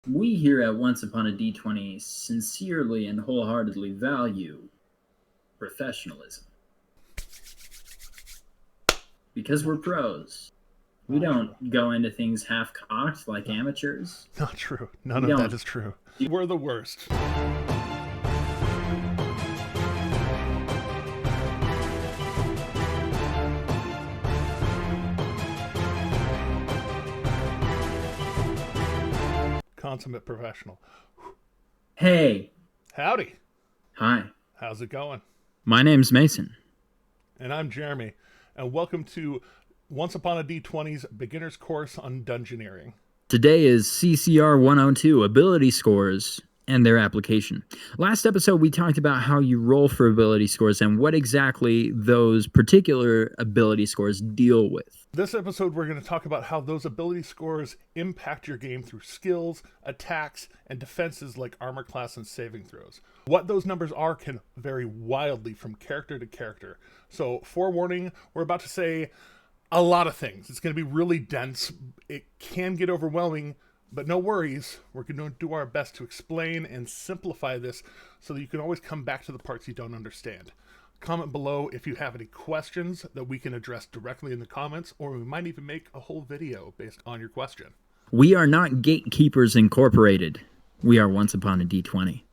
We here at Once Upon a D20 sincerely and wholeheartedly value professionalism. Because we're pros. We don't go into things half-cocked like amateurs. Not true. None of that is true. We're the worst. Consummate professional. Hey. Howdy. Hi. How's it going? My name's Mason. And I'm Jeremy. And welcome to Once Upon a D20's beginner's course on dungeoneering. Today is CCR102 ability scores and their application. Last episode, we talked about how you roll for ability scores and what exactly those particular ability scores deal with. This episode, we're going to talk about how those ability scores impact your game through skills, attacks, and defenses like armor class and saving throws. What those numbers are can vary wildly from character to character. So, forewarning, we're about to say a lot of things. It's going to be really dense. It can get overwhelming, but no worries. We're going to do our best to explain and simplify this so that you can always come back to the parts you don't understand. Comment below if you have any questions that we can address directly in the comments, or we might even make a whole video based on your question. We are not Gatekeepers Incorporated. We are Once Upon a D20.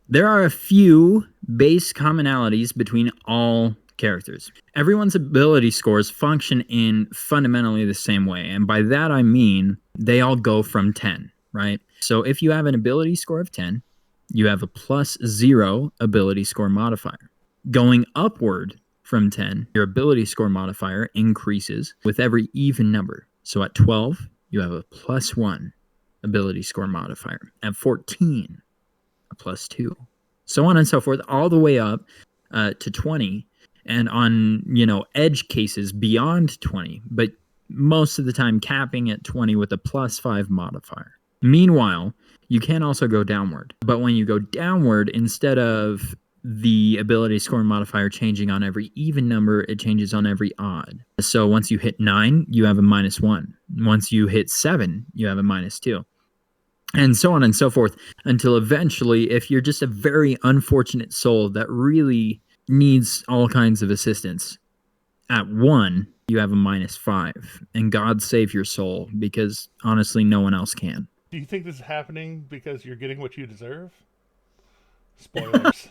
There are a few base commonalities between all characters. Everyone's ability scores function in fundamentally the same way, and by that I mean they all go from 10, right? So if you have an ability score of 10, you have a +0 ability score modifier. Going upward from 10, your ability score modifier increases with every even number. So at 12, you have a +1 ability score modifier. At 14, a +2. So on and so forth, all the way up to 20, and on, edge cases beyond 20, but most of the time capping at 20 with a +5 modifier. Meanwhile, you can also go downward. But when you go downward, instead of the ability score modifier changing on every even number, it changes on every odd. So once you hit 9, you have a -1. Once you hit 7, you have a -2. And so on and so forth, until eventually, if you're just a very unfortunate soul that really needs all kinds of assistance, at 1, you have a -5. And God save your soul, because honestly, no one else can. Do you think this is happening because you're getting what you deserve? Spoilers.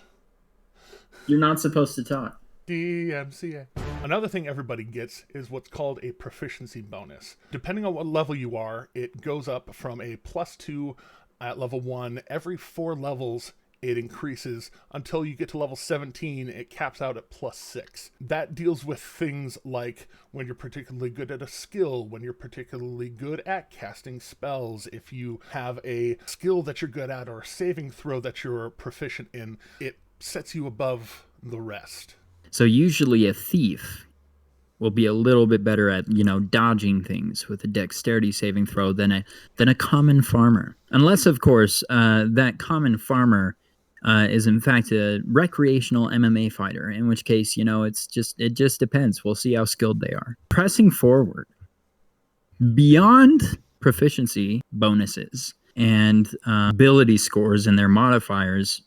You're not supposed to talk. DMCA. Another thing everybody gets is what's called a proficiency bonus. Depending on what level you are, it goes up from a +2 at level 1. Every 4 levels, it increases until you get to level 17. It caps out at +6. That deals with things like when you're particularly good at a skill, when you're particularly good at casting spells, if you have a skill that you're good at or a saving throw that you're proficient in, it sets you above the rest. So usually a thief will be a little bit better at, dodging things with a dexterity saving throw than a common farmer. Unless, of course, that common farmer is in fact a recreational MMA fighter, in which case, it just depends. We'll see how skilled they are. Pressing forward, beyond proficiency bonuses and ability scores and their modifiers,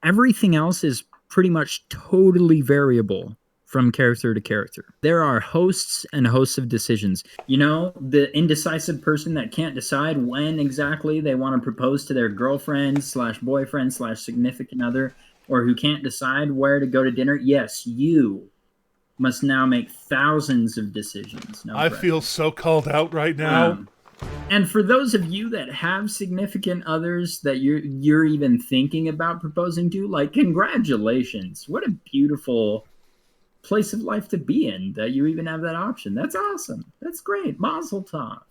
everything else is pretty much totally variable from character to character. There are hosts and hosts of decisions. The indecisive person that can't decide when exactly they want to propose to their girlfriend/boyfriend/significant other, or who can't decide where to go to dinner. Yes, you must now make thousands of decisions. I feel so called out right now. And for those of you that have significant others that you're even thinking about proposing to, congratulations. What a beautiful place of life to be in, that you even have that option. That's awesome. That's great. Mazel tov,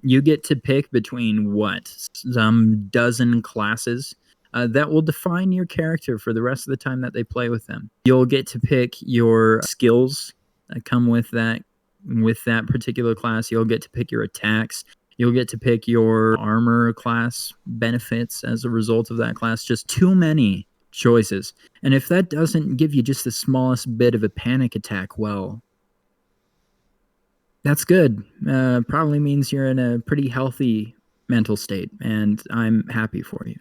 You get to pick between some dozen classes that will define your character for the rest of the time that they play with them. You'll get to pick your skills that come with that particular class. You'll get to pick your attacks. You'll get to pick your armor class benefits as a result of that class. Just too many choices. And if that doesn't give you just the smallest bit of a panic attack, well, that's good. Probably means you're in a pretty healthy mental state, and I'm happy for you.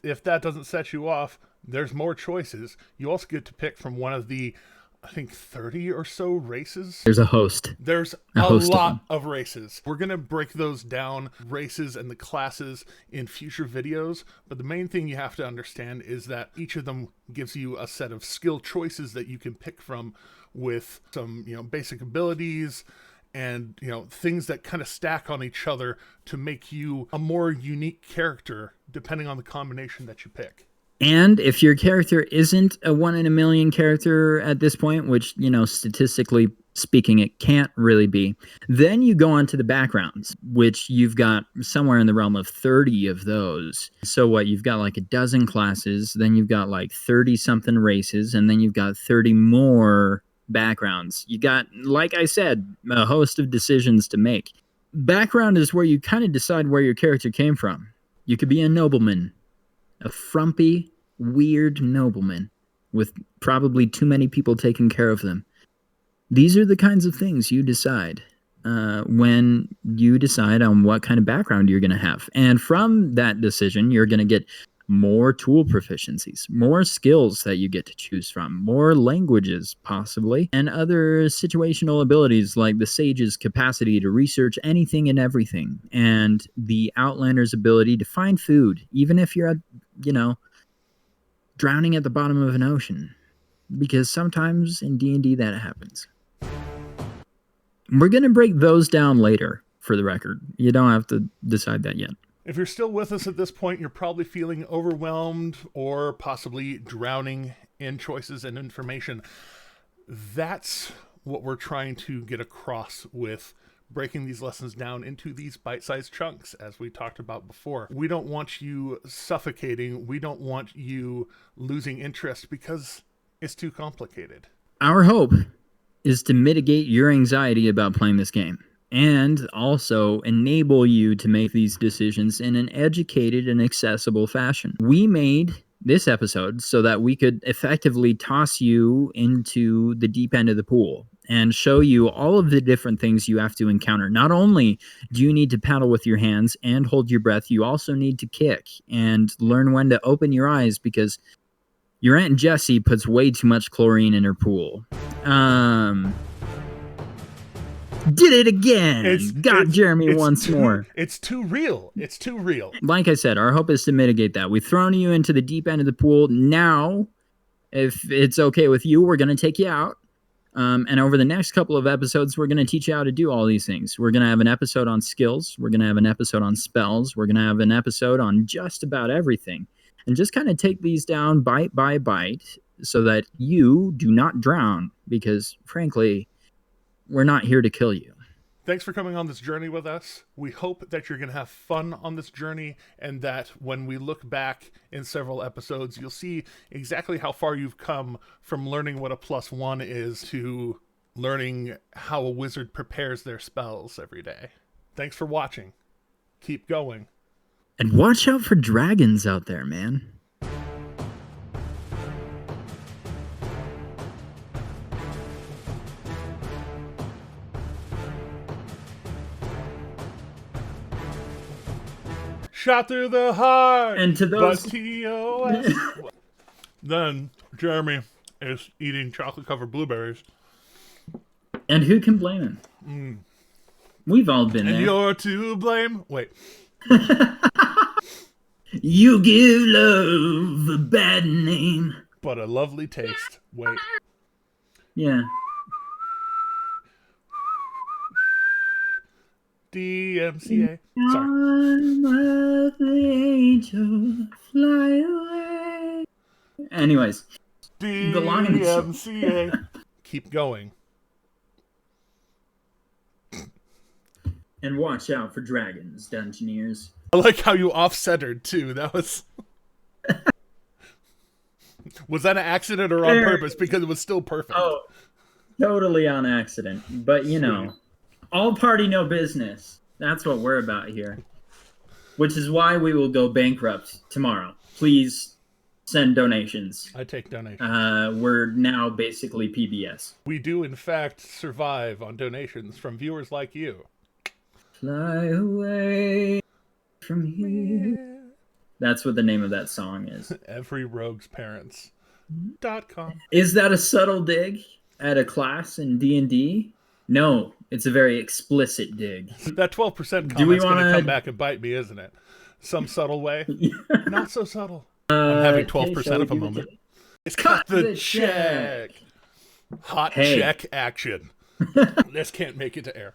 If that doesn't set you off, there's more choices. You also get to pick from one of the, I think, 30 or so races. There's a host. There's A a host of lot them. of races. We're going to break those down, races and the classes, in future videos. But the main thing you have to understand is that each of them gives you a set of skill choices that you can pick from, with some, basic abilities and, things that kind of stack on each other to make you a more unique character depending on the combination that you pick. And if your character isn't a 1 in a million character at this point, which, statistically speaking, it can't really be, then you go on to the backgrounds, which you've got somewhere in the realm of 30 of those. So what, you've got like a dozen classes, then you've got like 30 something races, and then you've got 30 more backgrounds. You got, like I said, a host of decisions to make. Background is where you kind of decide where your character came from. You could be a nobleman, a frumpy, weird nobleman with probably too many people taking care of them. These are the kinds of things you decide when you decide on what kind of background you're going to have. And from that decision, you're going to get more tool proficiencies, more skills that you get to choose from, more languages possibly, and other situational abilities like the Sage's capacity to research anything and everything, and the Outlander's ability to find food, even if you're, drowning at the bottom of an ocean, because sometimes in D&D that happens. We're going to break those down later, for the record. You don't have to decide that yet. If you're still with us at this point, you're probably feeling overwhelmed or possibly drowning in choices and information. That's what we're trying to get across with breaking these lessons down into these bite-sized chunks, as we talked about before. We don't want you suffocating. We don't want you losing interest because it's too complicated. Our hope is to mitigate your anxiety about playing this game, and also enable you to make these decisions in an educated and accessible fashion. We made this episode so that we could effectively toss you into the deep end of the pool and show you all of the different things you have to encounter. Not only do you need to paddle with your hands and hold your breath, you also need to kick and learn when to open your eyes, because your Aunt Jessie puts way too much chlorine in her pool. Did it again. Got Jeremy once more. It's too real. It's too real. Like I said, our hope is to mitigate that. We've thrown you into the deep end of the pool. Now, if it's okay with you, we're going to take you out. And over the next couple of episodes, we're going to teach you how to do all these things. We're going to have an episode on skills. We're going to have an episode on spells. We're going to have an episode on just about everything. And just kind of take these down bite by bite so that you do not drown. Because, frankly, we're not here to kill you. Thanks for coming on this journey with us. We hope that you're going to have fun on this journey, and that when we look back in several episodes, you'll see exactly how far you've come from learning what a +1 is to learning how a wizard prepares their spells every day. Thanks for watching. Keep going. And watch out for dragons out there, man. Shot through the heart. And to those... But TOS. Then Jeremy is eating chocolate-covered blueberries. And who can blame him? We've all been there. And you're to blame. Wait. You give love a bad name. But a lovely taste. Wait. Yeah. DMCA. Sorry. Let the angel fly away. Anyways. DMCA. Keep going. And watch out for dragons, Dungeoneers. I like how you off-centered, too. That was... Was that an accident or on purpose? Because it was still perfect. Oh, totally on accident. But, all party, no business. That's what we're about here. Which is why we will go bankrupt tomorrow. Please send donations. I take donations. We're now basically PBS. We do, in fact, survive on donations from viewers like you. Fly away. from here. That's what the name of that song is. Everyroguesparents.com. Is that a subtle dig at a class in D&D? No, it's a very explicit dig. That 12% comment's going to come back and bite me, isn't it? Some subtle way. Not so subtle. I'm having 12% of a moment. It's cut the check. Hot check action. This can't make it to air.